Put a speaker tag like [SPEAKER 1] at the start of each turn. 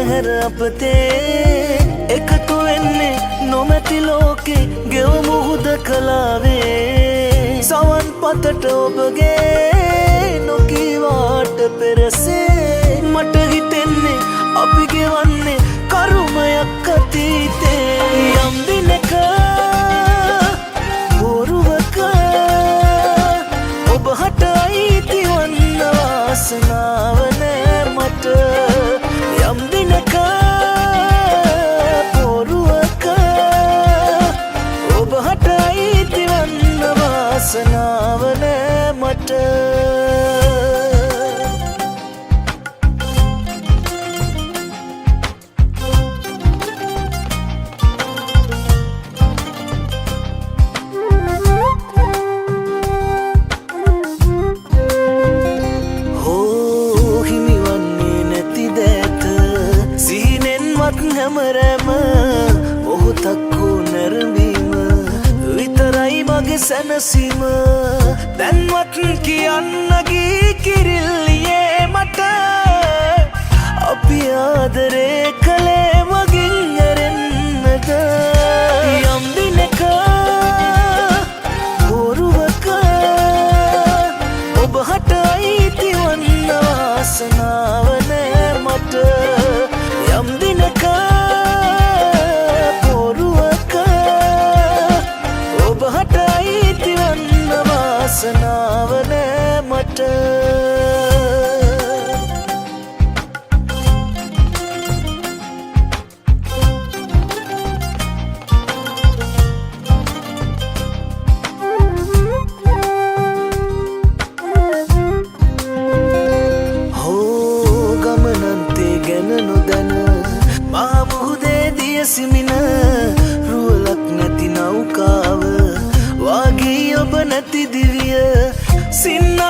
[SPEAKER 1] හැර අපතේ එකතු වෙන්නේ නොමැති ලෝකේ ගෙවමු හුදකලාවේ සවන් පතට ඔබගේ නොකීවාට පෙරසේ මට හිතෙන්නේ අපි ගෙවන්නේ කරුමයක් අතීතේ යම් දිනක බොරුවක ඔබ හට අයිති වන්න වාසනාව නෑ මට යම් දිනක බොරුවක ඔබ හට අයිති වන්න වාසනාව නෑ මට හැමරෑම මොහොතක් වූ නැරඹීම විතරයි මගේ සැනසීම දැන්වත් කියන්න ගී කිරිල්ලියේ මට අපි ආදරේ කළේ මගින් ඇරෙන්නද යම් දිනක බොරුවක ඔබ හට අයිති වන්න වාසනාව නෑ මට යම් දිනක වාසනාව නෑ මට හෝ ගමනන්තේ ගැන නොදැන මා මුහුදේ දියසිමින රුවලක් නැති නෞකාව වාගේ ඔබ නැති දිවිය සින්න